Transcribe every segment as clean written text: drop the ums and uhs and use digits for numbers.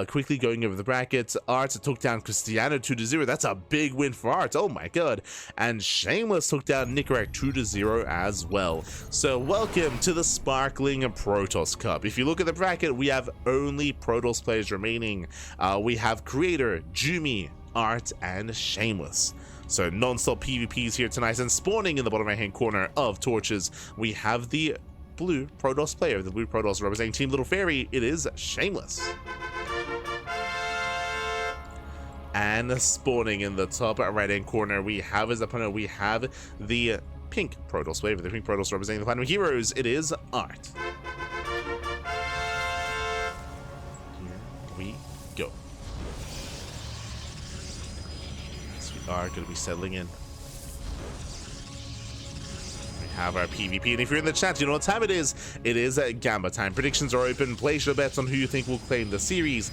Quickly going over the brackets, ArT took down Cristiano 2-0. That's a big win for ArT. Oh my god. And Shameless took down Nicorette 2-0 as well. So welcome to the Sparkling Protoss Cup. If you look at the bracket, we have only Protoss players remaining. We have Creator, Jumi, ArT, and Shameless. So non-stop PvPs here tonight, and spawning in the bottom right hand corner of torches, we have the blue Protoss player, the blue Protoss representing Team Little Fairy. It is Shameless. And spawning in the top right hand corner, we have his opponent, we have the pink Protoss player, the pink Protoss representing the Platinum Heroes. It is ArT. Here we go. Are going to be settling in. We have our PvP, and if you're in the chat, you know what time it is. It is Gamba time. Predictions are open. Place your bets on who you think will claim the series.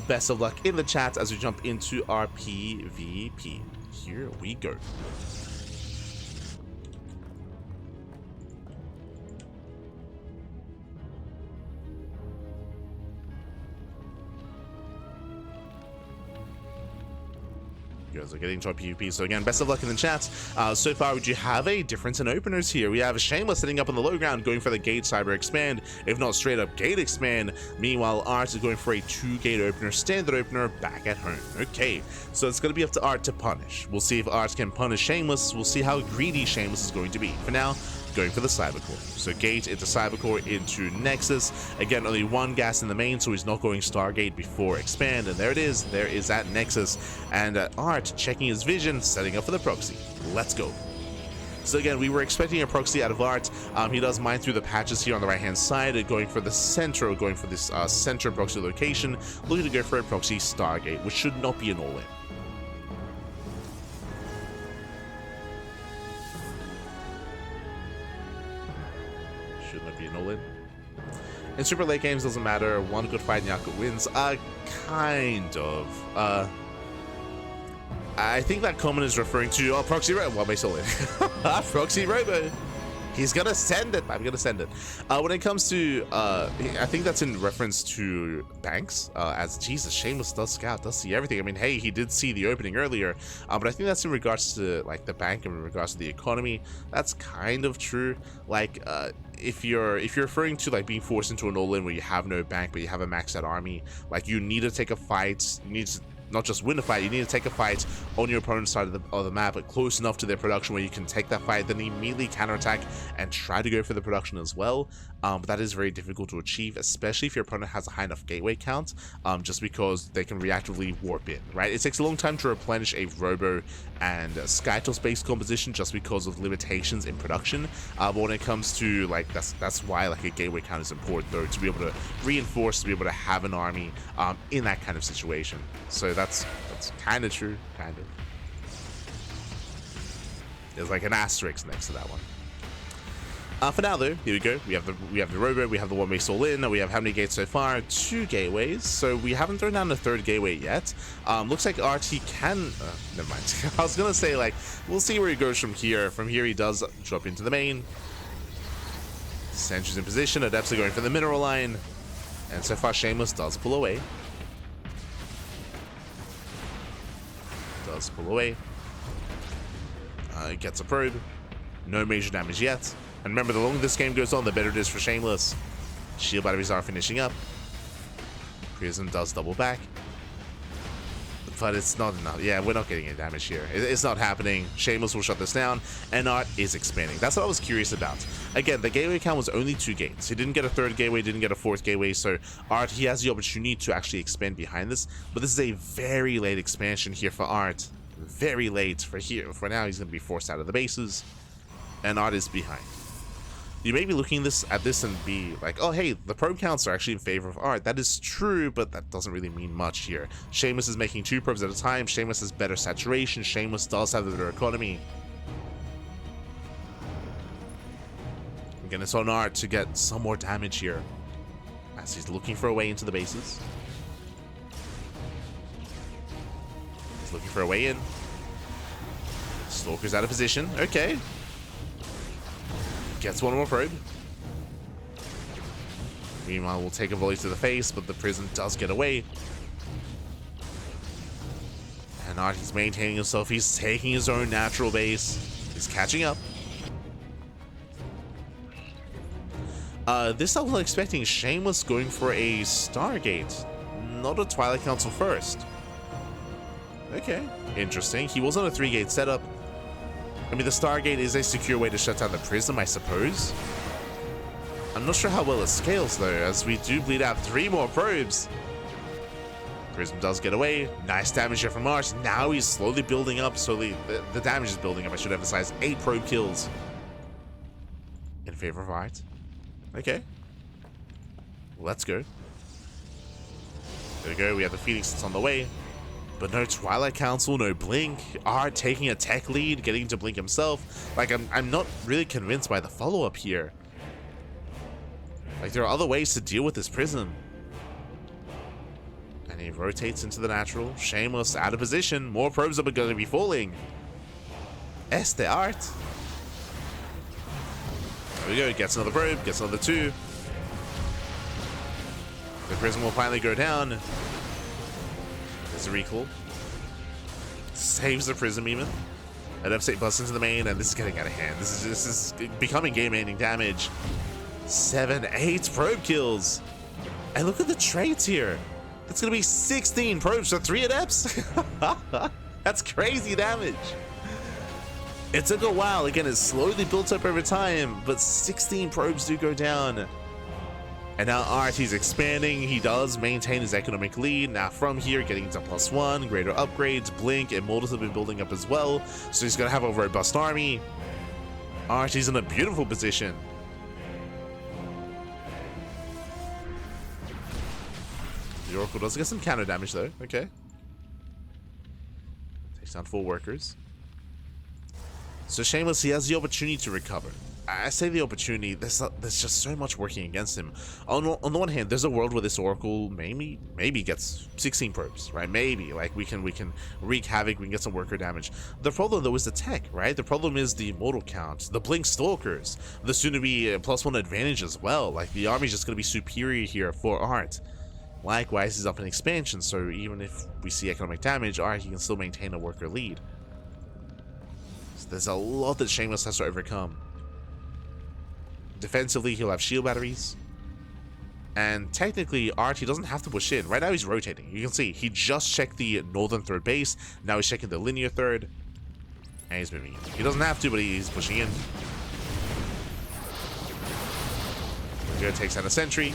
Best of luck in the chat as we jump into our PvP. Here we go. You guys are getting to our PvP, so again, best of luck in the chat. So far, would you have a difference in openers here? We have Shameless sitting up on the low ground, going for the Gate Cyber Expand, if not straight up Gate Expand. Meanwhile, ArT is going for a 2-gate opener, standard opener, back at home. Okay, so it's going to be up to ArT to punish. We'll see if ArT can punish Shameless. We'll see how greedy Shameless is going to be. For now, going for the Cybercore. So Gate into Cybercore into Nexus. Again, only one gas in the main, so he's not going Stargate before Expand. And there it is. There is that Nexus. And ArT checking his vision, setting up for the proxy. Let's go. So again, we were expecting a proxy out of ArT. He does mine through the patches here on the right-hand side, going for the center, going for this center proxy location, looking to go for a proxy Stargate, which should not be an all-in. Should not be an all-in. In super late games, doesn't matter. One good fight, Nyako wins. Kind of. I think that comment is referring to Proxy Robo. Well, base all-in. Proxy Robo. He's gonna send it. I'm gonna send it. When it comes to, I think that's in reference to Banks. As Jesus, Shameless does scout, does see everything. I mean, hey, he did see the opening earlier, but I think that's in regards to like the bank and in regards to the economy. That's kind of true. Like, if you're referring to like being forced into an all-in where you have no bank but you have a maxed out army, like you need to take a fight. You need to not just win a fight, you need to take a fight on your opponent's side of the map, but close enough to their production where you can take that fight, then immediately counterattack and try to go for the production as well. But that is very difficult to achieve, especially if your opponent has a high enough gateway count, just because they can reactively warp in, right? It takes a long time to replenish a Robo and Skytoss-based composition just because of limitations in production. But when it comes to, like, that's why, like, a gateway count is important, though, to be able to reinforce, to be able to have an army in that kind of situation. So that's kind of true, kind of. There's like an asterisk next to that one. For now, though, here we go. We have the Robo, we have the one-base all-in. We have how many gates so far? 2 gateways. So we haven't thrown down the 3rd gateway yet. Looks like ArT can. Never mind. I was gonna say, like, we'll see where he goes from here. From here, he does drop into the main. Sentry's in position. Adepts are going for the mineral line, and so far, Shameless does pull away. Does pull away. Gets a probe. No major damage yet. And remember, the longer this game goes on, the better it is for Shameless. Shield batteries are finishing up. Prism does double back. But it's not enough. Yeah, we're not getting any damage here. It's not happening. Shameless will shut this down, and ArT is expanding. That's what I was curious about. Again, the gateway count was only 2 gates. He didn't get a 3rd gateway, didn't get a 4th gateway, so ArT, he has the opportunity to actually expand behind this. But this is a very late expansion here for ArT. Very late for here. For now, he's going to be forced out of the bases, and ArT is behind. You may be looking at this and be like, oh hey, the probe counts are actually in favor of ArT. That is true, but that doesn't really mean much here. Shameless is making 2 probes at a time. Shameless has better saturation. Shameless does have the better economy. Again, it's on ArT to get some more damage here, as he's looking for a way into the bases. He's looking for a way in. Stalker's out of position. Okay. Gets one more probe. Meanwhile, we'll take a volley to the face, but the prison does get away. And ArT, he's maintaining himself. He's taking his own natural base. He's catching up. This I was expecting Shameless going for a Stargate, not a Twilight Council first. Okay, interesting. He was on a 3-gate setup. I mean, the Stargate is a secure way to shut down the Prism, I suppose. I'm not sure how well it scales, though, as we do bleed out 3 more probes. Prism does get away. Nice damage here from ArT. Now he's slowly building up. Slowly, the damage is building up. I should emphasize 8 probe kills in favor of ArT. Okay. Let's go. There we go. We have the Phoenix that's on the way. But no Twilight Council, no Blink. ArT taking a tech lead, getting to Blink himself. Like, I'm not really convinced by the follow-up here. Like, there are other ways to deal with this Prism. And he rotates into the natural. Shameless out of position. More probes are going to be falling. ArT. There we go. Gets another probe. Gets another 2. The Prism will finally go down. There's a recall. Saves the Prism even. An upstate busts into the main, and this is getting out of hand. This is becoming game-ending damage. 7, 8 probe kills. And look at the traits here. That's gonna be 16 probes for 3 adepts. That's crazy damage. It took a while. Again, it slowly built up over time, but 16 probes do go down. And now ArT, he's expanding. He does maintain his economic lead. Now from here, getting to +1, greater upgrades, Blink, Immortals have been building up as well. So he's gonna have a robust army. ArT, he's in a beautiful position. The Oracle does get some counter damage though. Okay. Takes down 4 workers. So Shameless, he has the opportunity to recover. I say the opportunity, there's just so much working against him. On the one hand, there's a world where this Oracle maybe gets 16 probes, right? Maybe, like, we can wreak havoc, we can get some worker damage. The problem though is the tech, right? The problem is the Immortal count, the Blink Stalkers, the soon-to-be +1 advantage as well. Like, the army's just gonna be superior here for ArT. Likewise, he's up in expansion, so even if we see economic damage, ArT, he can still maintain a worker lead. So there's a lot that Shameless has to overcome. Defensively, he'll have shield batteries. And technically, ArT, he doesn't have to push in. Right now, he's rotating. You can see, he just checked the northern 3rd base. Now he's checking the linear 3rd. And he's moving in. He doesn't have to, but he's pushing in. Here takes out a sentry.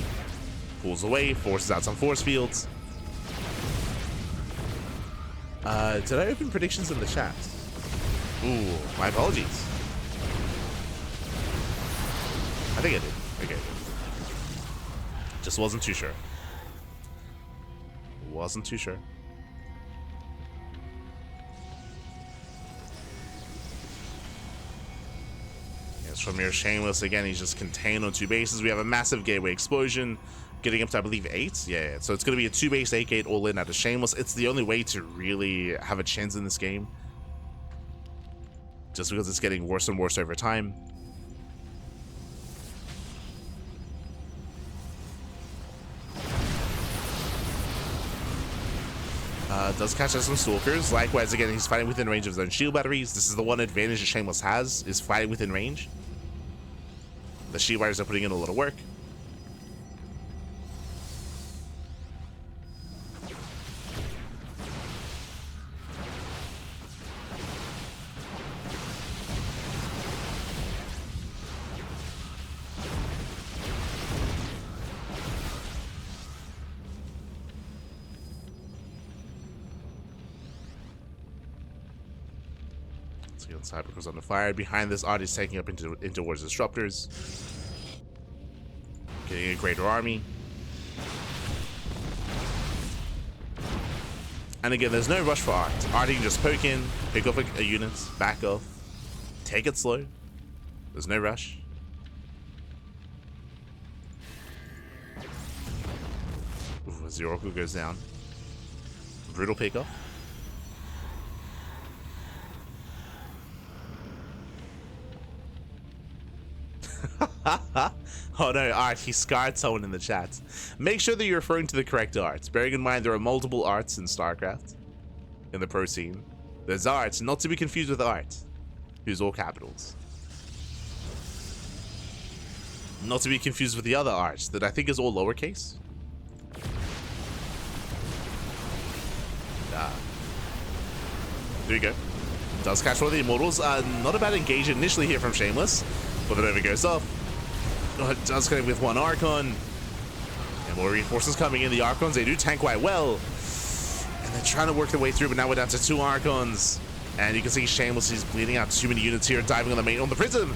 Pulls away, forces out some force fields. Did I open predictions in the chat? Ooh, my apologies. I think I did. Okay. Just wasn't too sure. Wasn't too sure. Yes, from here, Shameless again. He's just contained on 2 bases. We have a massive gateway explosion, getting up to, I believe, 8. Yeah. So it's going to be a 2-base 8-gate all in out of Shameless. It's the only way to really have a chance in this game, just because it's getting worse and worse over time. Does catch us some Stalkers. Likewise, again, he's fighting within range of his own shield batteries. This is the one advantage that Shameless has, is fighting within range. The shield batteries are putting in a lot of work. Cyber goes under fire. Behind this, ArT is taking up into towards disruptors. Getting a greater army. And again, there's no rush for ArT. ArT can just poke in, pick up a unit, back off, take it slow. There's no rush. Ooh, as the Oracle goes down. Brutal pickoff. Oh no, ArT, he scarred someone in the chat. Make sure that you're referring to the correct ArT. Bearing in mind there are multiple ArTs in StarCraft. in the pro scene. There's ArT, not to be confused with ArT, who's all capitals. Not to be confused with the other ArT that I think is all lowercase. There you go. Does catch one of the Immortals. Not a bad engagement initially here from Shameless, but the Nova goes off. It does connect with one Archon. And more reinforcements coming in. The Archons, they do tank quite well. And they're trying to work their way through, but now we're down to 2 Archons. And you can see Shameless is bleeding out too many units here, diving on the main on the Prism.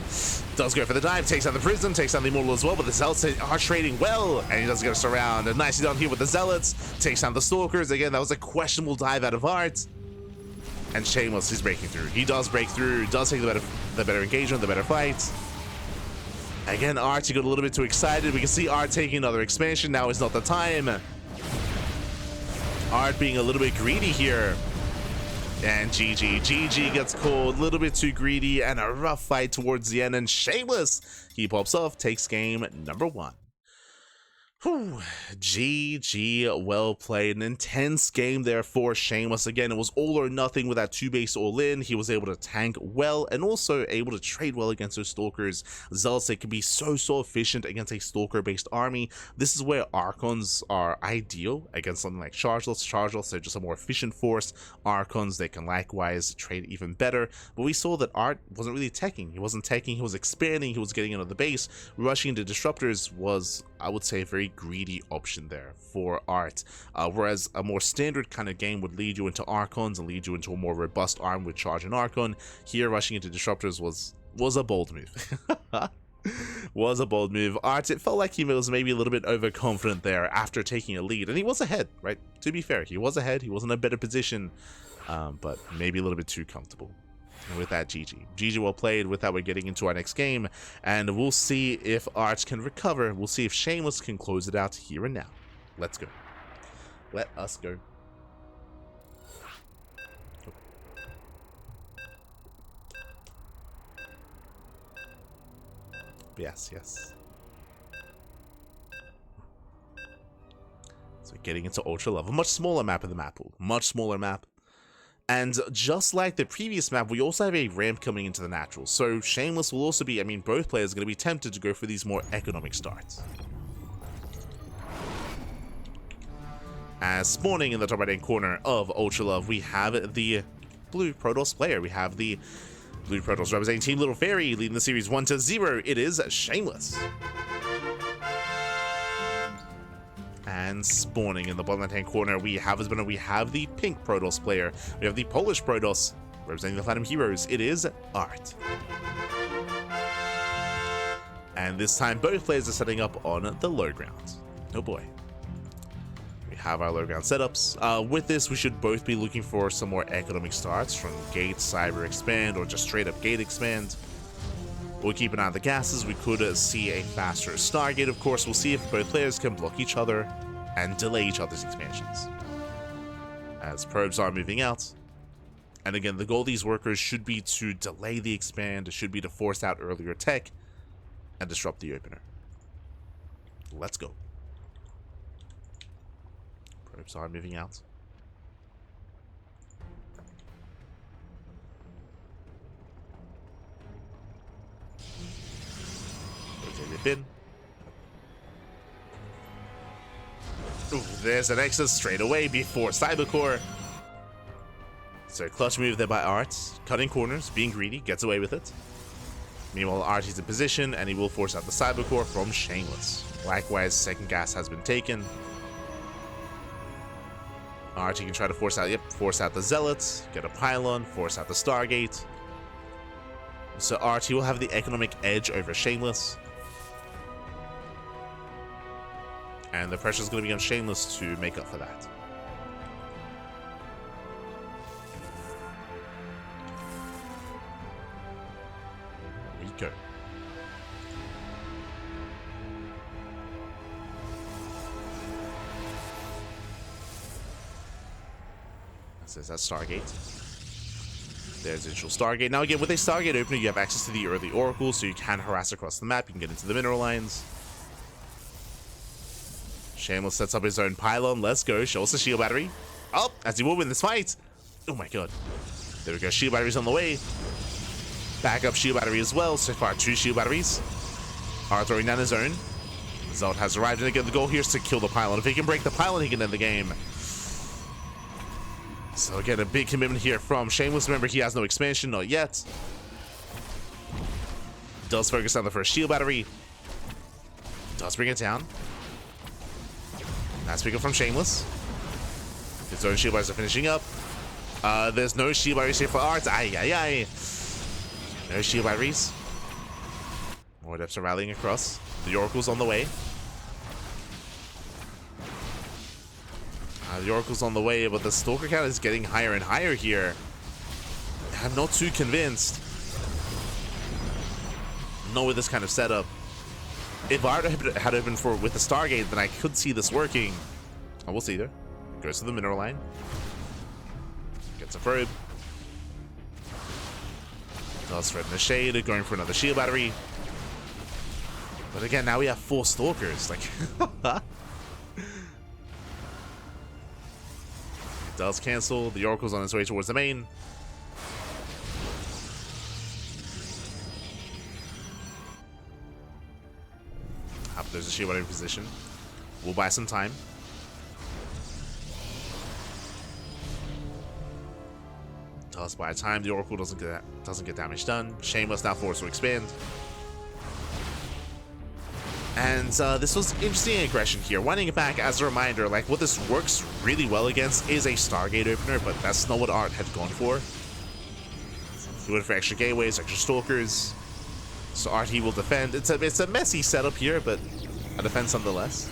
Does go for the dive, takes down the Prism, takes down the Immortal as well, but the Zealots are trading well. And he does get us around. And nicely done here with the Zealots. Takes down the Stalkers. Again, that was a questionable dive out of ArT. And Shameless is breaking through. He does break through, does take the better engagement, the better fight. Again, ArT got a little bit too excited. We can see ArT taking another expansion. Now is not the time. ArT being a little bit greedy here. And GG gets called, a little bit too greedy, and a rough fight towards the end. And Shameless, he pops off, takes game number 1. Whew. GG, well played. An intense game there for Shameless. Again, it was all or nothing with that 2-base all-in. He was able to tank well and also able to trade well against those Stalkers. Zealots, they can be so efficient against a Stalker-based army. This is where Archons are ideal against something like Chargeless. Chargeless, they're just a more efficient force. Archons, they can likewise trade even better. But we saw that ArT wasn't really teching. He wasn't teching, he was expanding, he was getting into the base. Rushing into Disruptors was, I would say, a very greedy option there for ArT, whereas a more standard kind of game would lead you into Archons and lead you into a more robust arm with Charge and Archon. Here, rushing into Disruptors was a bold move. Was a bold move. ArT, it felt like he was maybe a little bit overconfident there after taking a lead, and he was ahead, right? To be fair, he was ahead, he was in a better position, but maybe a little bit too comfortable. And with that, GG well played. With that, we're getting into our next game, and we'll see if ArT can recover. We'll see if Shameless can close it out here and now. Let's go. Let us go. Yes. So getting into Ultra Level, much smaller map of the map pool, much smaller map. And just like the previous map, we also have a ramp coming into the natural. So Shameless will also be, I mean, both players are going to be tempted to go for these more economic starts. As spawning in the top right-hand corner of Ultra Love, we have the blue Protoss player. We have the blue Protoss representing Team Little Fairy, leading the series 1-0. It is Shameless. And spawning in the bottom left-hand corner, we have the pink Protoss player. We have the Polish Protoss representing the Platinum Heroes. It is ArT. And this time, both players are setting up on the low ground. Oh boy. We have our low ground setups. With this, we should both be looking for some more economic starts from Gate, Cyber Expand, or just straight up Gate Expand. We'll keep an eye on the gases. We could see a faster Stargate, of course. We'll see if both players can block each other and delay each other's expansions, as probes are moving out. And again, the goal of these workers should be to delay the expand. It should be to force out earlier tech and disrupt the opener. Let's go. Probes are moving out. In. Ooh, there's an Nexus straight away before Cybercore. So clutch move there by ArT, cutting corners, being greedy, gets away with it. Meanwhile, ArT is in position, and he will force out the Cybercore from Shameless. Likewise, second gas has been taken. ArT can try to force out the Zealots, get a pylon, force out the Stargate. So ArT will have the economic edge over Shameless. And the pressure is going to be on Shameless to make up for that. Here we go. There's that Stargate. There's Initial Stargate. Now again, with a Stargate opener, you have access to the early Oracle, so you can harass across the map. You can get into the mineral lines. Shameless sets up his own pylon. Let's go. Show us the shield battery. Oh, as he will win this fight. Oh my god. There we go. Shield batteries on the way. Backup shield battery as well. So far, 2 shield batteries. ArT throwing down his own. Zelt has arrived, and again, the goal here is to kill the pylon. If he can break the pylon, he can end the game. So again, a big commitment here from Shameless. Remember, he has no expansion, not yet. Does focus on the first shield battery. Does bring it down. Nice pick up from Shameless. His own shield batteries are finishing up. There's no shield batteries here for ArT. Ay. No shield batteries. More adepts are rallying across. The Oracle's on the way. The Oracle's on the way, but the Stalker count is getting higher and higher here. I'm not too convinced. Not with this kind of setup. If ArT had opened with the Stargate, then I could see this working. Oh, we'll see there. Goes to the mineral line. Gets a probe. Does threaten the shade, going for another shield battery. But again, now we have 4 Stalkers. Like, it does cancel. The Oracle's on its way towards the main. There's a shield battery position. We'll buy some time. Does buy time. The Oracle doesn't get damage done. Shameless now forced to expand. And this was interesting aggression here. Winding it back as a reminder, like what this works really well against is a Stargate opener, but that's not what ArT had gone for. He went for extra gateways, extra Stalkers. So ArT will defend. It's a messy setup here, but a defense nonetheless.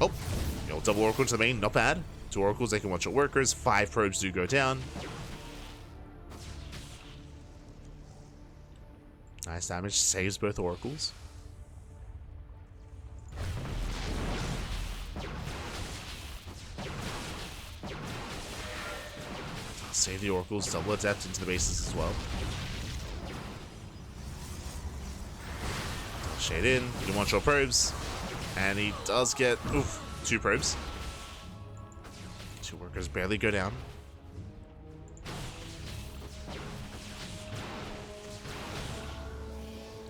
Oh, double Oracle to the main, not bad. 2 Oracles, they can watch out workers. 5 probes do go down. Nice damage, saves both Oracles. Save the Oracles, double adept into the bases as well. Shade in, you can one-shot probes, and he does get 2 probes. 2 workers barely go down.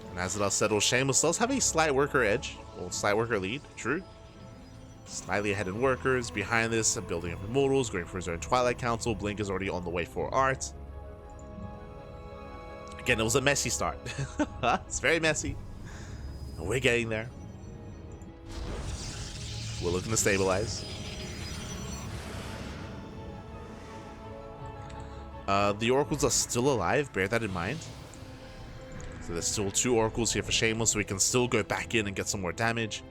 And as it does settle, Shameless does have a slight worker edge, or slight worker lead, true. Slightly ahead in workers. Behind this, building up Immortals, going for his own Twilight Council. Blink is already on the way for ArT. Again, it was a messy start. It's very messy. We're getting there. We're looking to stabilize. The Oracles are still alive, bear that in mind. So there's still 2 Oracles here for Shameless, so we can still go back in and get some more damage.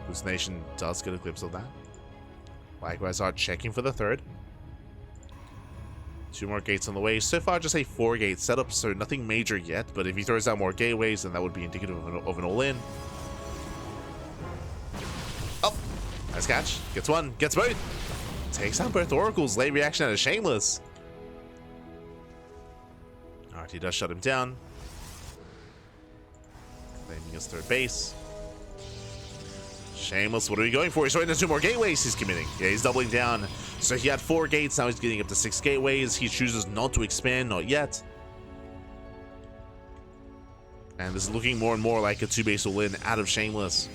Hallucination does get a glimpse of that. Likewise, ArT checking for the 3rd. 2 more gates on the way. So far, just a 4-gate setup, so nothing major yet. But if he throws out more gateways, then that would be indicative of an all-in. Oh, nice catch. Gets 1, gets both. Takes out both Oracles. Late reaction out of Shameless. ArT does shut him down. Claiming his 3rd base. Shameless, what are we going for? He's throwing into 2 more gateways. He's committing. Yeah, he's doubling down. So he had 4 gates. Now he's getting up to 6 gateways. He chooses not to expand, not yet. And this is looking more and more like a 2-base all-in out of Shameless.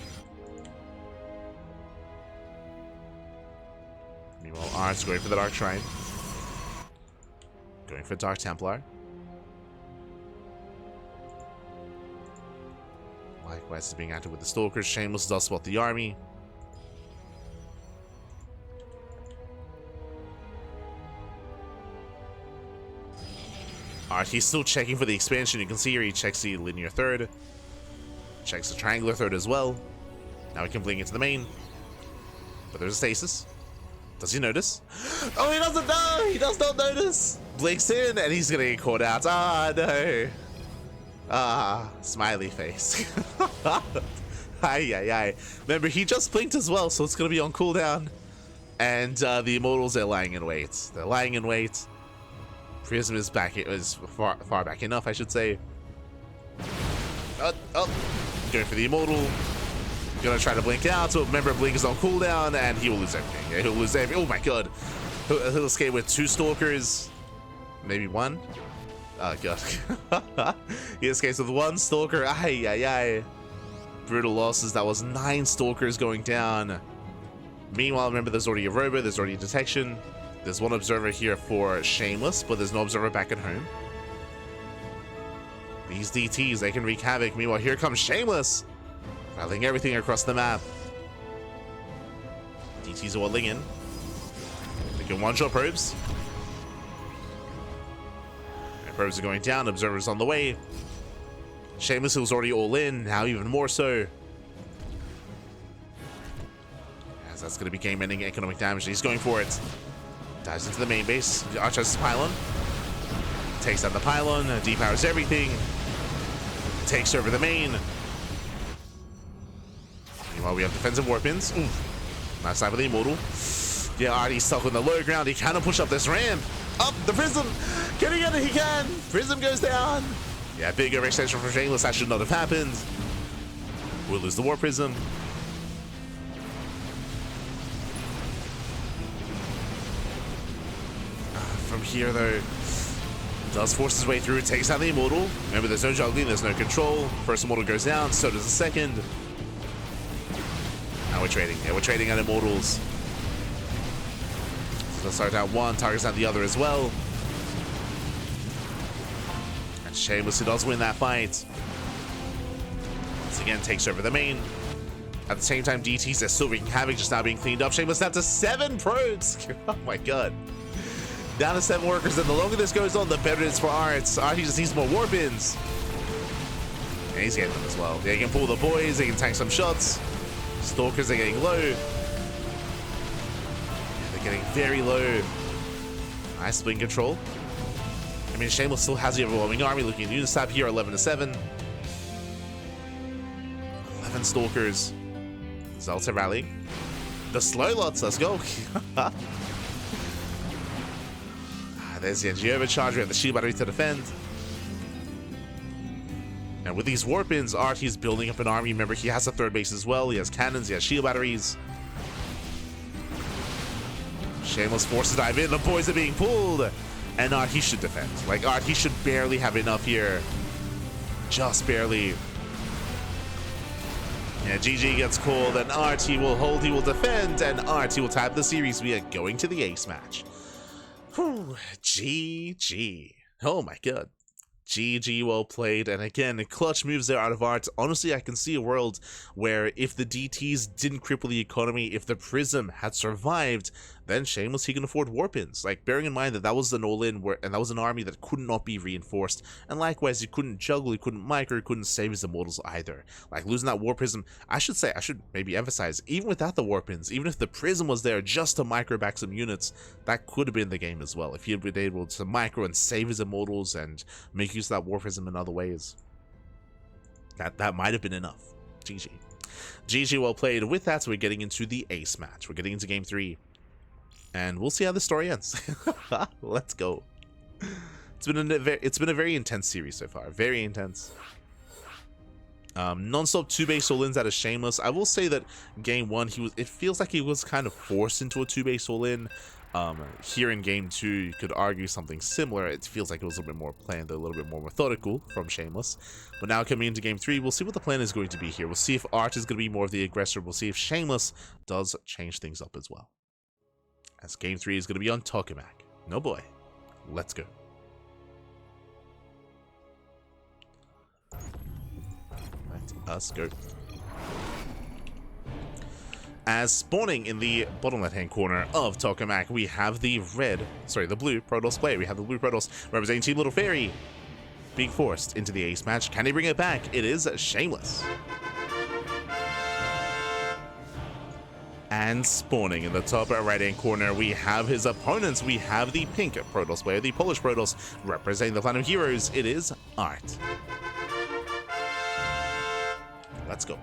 Meanwhile, ArT's going for the Dark Shrine. Going for Dark Templar. Likewise, is being active with the Stalkers. Shameless does spot the army. ArT, he's still checking for the expansion. You can see here he checks the linear 3rd. Checks the triangular 3rd as well. Now he can blink into the main. But there's a stasis. Does he notice? Oh, he doesn't know! He does not notice! Blinks in, and he's gonna get caught out. Ah, no. Ah, smiley face. Ay. Remember, he just blinked as well, so it's going to be on cooldown. And the Immortals are lying in wait. They're lying in wait. Prism is far back enough, I should say. Going for the Immortal. Gonna try to blink out, so remember blink is on cooldown, and he will lose everything. Yeah, he'll lose everything. Oh my god. He'll escape with 2 stalkers. Maybe 1. Oh god. He escapes with 1 stalker. Ay, ay, ay. Brutal losses. That was 9 stalkers going down. Meanwhile, remember there's already a robo, there's already a detection. There's 1 observer here for Shameless, but there's no observer back at home. These DTs, they can wreak havoc. Meanwhile, here comes Shameless, rattling everything across the map. DTs are walling in. They can one-shot probes. And probes are going down, observers on the way. Shameless, who was already all in, now even more so. As that's going to be game-ending economic damage. He's going for it. Dives into the main base. ArT has his pylon. Takes out the pylon, depowers everything. Takes over the main. Meanwhile, we have defensive warpins. Nice time for the Immortal. Yeah, ArT's stuck on the low ground. He cannot push up this ramp. Up the Prism. Can he get it? He can. Prism goes down. Yeah, big overextension from Shameless. That should not have happened. We'll lose the War Prism. From here, though, does force his way through, takes out the Immortal. Remember, there's no juggling, there's no control. First Immortal goes down, so does the second. Now we're trading. Yeah, we're trading on Immortals. So let's start out 1, targets out the other as well. And Shameless, who does win that fight, once again takes over the main. At the same time, DTs are still wreaking havoc, just now being cleaned up. Shameless down to 7 probes. Oh my god. Down to 7 workers, and the longer this goes on, the better it is for ArT. ArT just needs more warpins. And he's getting them as well. They can pull the boys, they can tank some shots. Stalkers are getting low. Yeah, they're getting very low. Nice spin control. I mean, Shameless still has the overwhelming army, looking at Unistab here, 11 to 7. 11 stalkers. Zelta rallying. The slow lots, let's go. There's the NG overcharge. We have the shield battery to defend. And with these warpins, ArT is building up an army. Remember, he has a 3rd base as well. He has cannons, he has shield batteries. Shameless forces dive in. The boys are being pulled. And ArT should defend. Like, ArT should barely have enough here. Just barely. Yeah, GG gets called, and ArT will hold, he will defend, and ArT will tap the series. We are going to the ace match. Whew, GG. Oh my god. GG, well played. And again, clutch moves there out of ArT. Honestly, I can see a world where if the DTs didn't cripple the economy, if the Prism had survived, then Shameless, he can afford warpins. Like, bearing in mind that that was an all-in, and that was an army that could not be reinforced. And likewise, he couldn't juggle, he couldn't micro, he couldn't save his Immortals either. Like, losing that War Prism, I should maybe emphasize, even without the warpins, even if the Prism was there just to micro back some units, that could have been the game as well. If he had been able to micro and save his Immortals and make use of that War Prism in other ways, that might have been enough. GG. GG, well played. With that, we're getting into the ace match. We're getting into game 3. And we'll see how the story ends. Let's go. It's been a very intense series so far. Very intense. Non-stop 2-base all-ins out of Shameless. I will say that game 1, it feels like he was kind of forced into a 2-base all-in. Here in game 2, you could argue something similar. It feels like it was a little bit more planned, a little bit more methodical from Shameless. But now coming into game 3, we'll see what the plan is going to be here. We'll see if ArT is going to be more of the aggressor. We'll see if Shameless does change things up as well. As game 3 is going to be on Tokamak. No boy. Let's go. Let us go. As spawning in the bottom left-hand corner of Tokamak, we have the blue Protoss player. We have the blue Protoss representing Team Little Fairy being forced into the ace match. Can he bring it back? It is Shameless. And spawning in the top right-hand corner, we have his opponents. We have the pink Protoss player, the Polish Protoss, representing the Platinum Heroes. It is ArT. Let's go.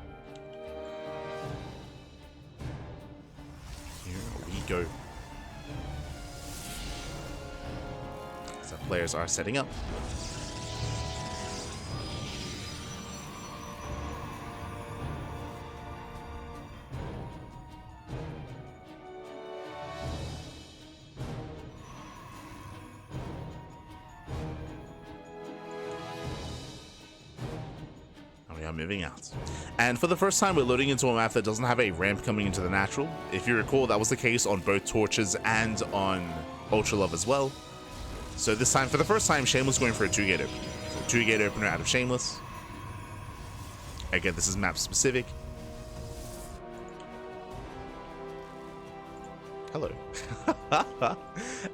Here we go. So players are setting up. moving out. And for the first time, we're loading into a map that doesn't have a ramp coming into the natural. If you recall, that was the case on both Torches and on Ultra Love as well. So this time, for the first time, Shameless going for a 2-gate opener. So 2-gate opener out of Shameless. Again, this is map specific. Hello.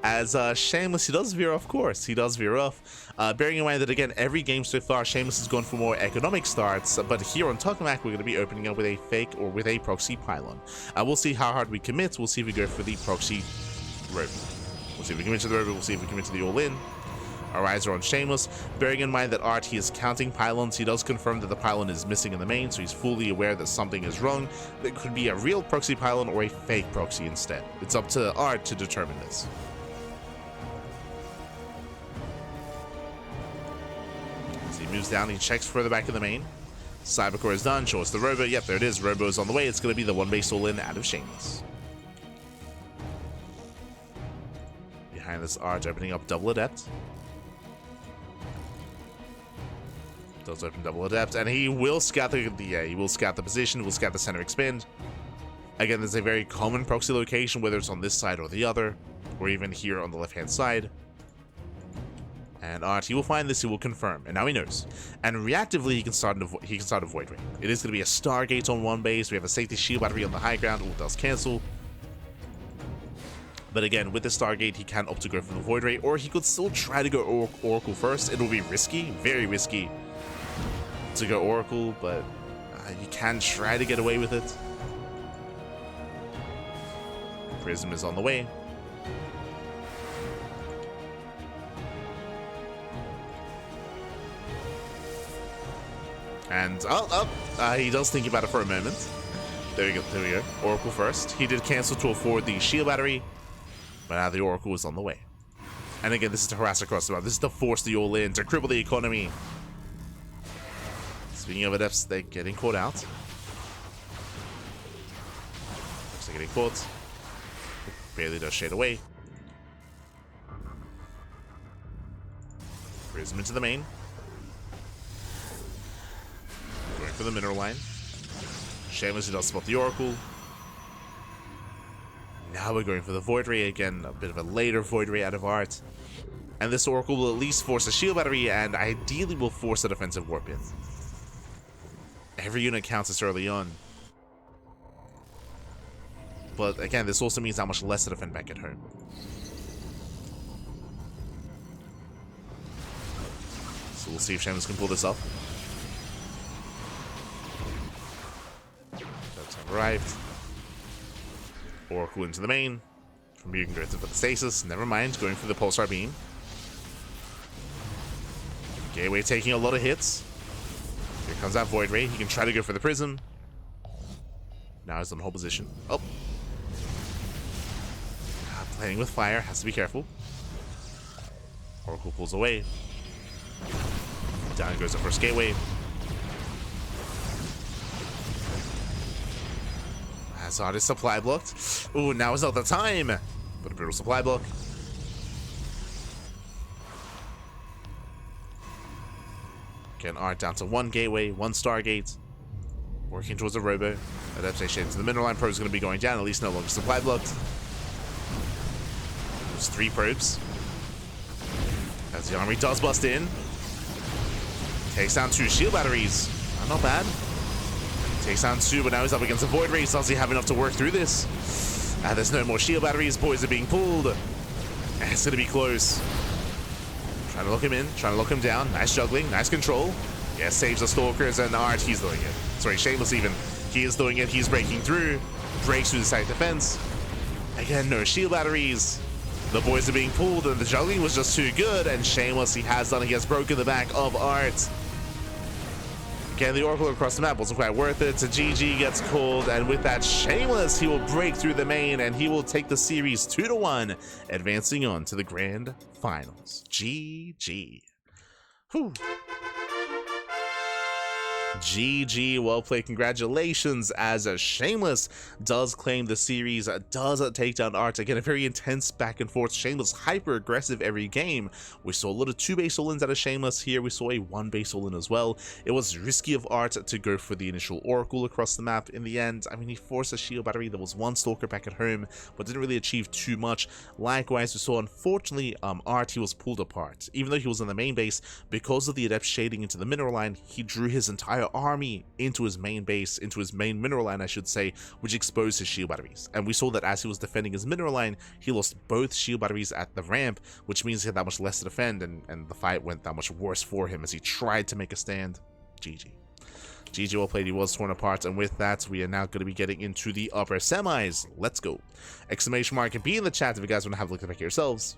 As Shameless, he does veer off course. He does veer off. Bearing in mind that, again, every game so far, Shameless has gone for more economic starts, but here on Tokamak, we're going to be opening up with a fake or with a proxy pylon. We'll see how hard we commit. We'll see if we go for the proxy rope. We'll see if we commit to the rope. We'll see if we commit to the all-in. Our eyes are on Shameless. Bearing in mind that ArT is counting pylons, he does confirm that the pylon is missing in the main, so he's fully aware that something is wrong. That could be a real proxy pylon or a fake proxy instead. It's up to ArT to determine this. As he moves down, he checks further back in the main. Cybercore is done. Show us the Robo. Yep, there it is. Robo is on the way. It's going to be the one-base all-in out of Shameless. Behind this ArT opening up double Adept. Does open double Adept, and he will scout the he will scout the position, will scout the center expand. Again, there's a very common proxy location, whether it's on this side or the other, or even here on the left-hand side. And ArT, he will find this, he will confirm, and now he knows. And reactively, he can start a Void Ray. It is going to be a Stargate on one base. We have a safety shield battery on the high ground. It does cancel. But again, with the Stargate, he can opt to go for the Void Ray, or he could still try to go Oracle first. It will be risky, very risky, to go Oracle, but you can try to get away with it. Prism is on the way. And he does think about it for a moment. There we go, there we go. Oracle first. He did cancel to afford the shield battery, but now the Oracle is on the way. And again, this is to harass across the map. This is to force the all-in, to cripple the economy. Speaking of Adepts, they're getting caught out. They're getting caught. Barely does shade away. Prism into the main. Going for the mineral line. Shameless, who does spot the Oracle. Now we're going for the Void Ray again. A bit of a later Void Ray out of ArT. And this Oracle will at least force a shield battery and ideally will force a defensive warp in. Every unit counts this early on. But again, this also means how much less to defend back at home. So we'll see if Shameless can pull this off. That's arrived. Oracle into the main. From here you can go for the stasis. Never mind, going for the pulsar beam. Gateway taking a lot of hits. Here comes that Void Ray. He can try to go for the Prism. Now he's on hold position. Oh. Playing with fire. Has to be careful. Oracle pulls away. Down goes the first Gateway. As ArT is supply blocked. Ooh, now is not the time. But a brutal supply block. Again, ArT down to one Gateway, one Stargate. Working towards a Robo. Adaptation to the mineral line. Probe is going to be going down, at least no longer supply blocked. There's 3 probes. As the army does bust in. Takes down 2 shield batteries. Not bad. Takes down 2, but now he's up against a Void Ray. Does he have enough to work through this? There's no more shield batteries. Boys are being pulled. And it's going to be close. Trying to lock him in, trying to lock him down. Nice juggling, nice control. Yeah, saves the Stalkers, and ArT, he's doing it. Sorry, Shameless even. He is doing it, he's breaking through. Breaks through the side defense. Again, no shield batteries. The boys are being pulled, and the juggling was just too good, and Shameless, he has done it. He has broken the back of ArT. Again, the Oracle across the map wasn't quite worth it. So GG gets called, and with that, Shameless, he will break through the main, and he will take the series 2-1, advancing on to the grand finals. GG. Whew. GG, well played, congratulations, as Shameless does claim the series, does take down ArT. Again, a very intense back and forth. Shameless hyper aggressive every game. We saw a lot of 2-base all-ins out of Shameless here. We saw a 1-base all-in as well. It was risky of ArT to go for the initial Oracle across the map. In the end, I mean, he forced a shield battery. There was one Stalker back at home, but didn't really achieve too much. Likewise, we saw, unfortunately, ArT, he was pulled apart. Even though he was in the main base, because of the adept shading into the mineral line, he drew his entire army into his main base, into his main mineral line, I should say, which exposed his shield batteries. And we saw that as he was defending his mineral line, he lost both shield batteries at the ramp, which means he had that much less to defend, and the fight went that much worse for him as he tried to make a stand. GG. GG, well played, he was torn apart, and with that, we are now going to be getting into the upper semis. Let's go. Exclamation mark and be in the chat if you guys want to have a look at it yourselves.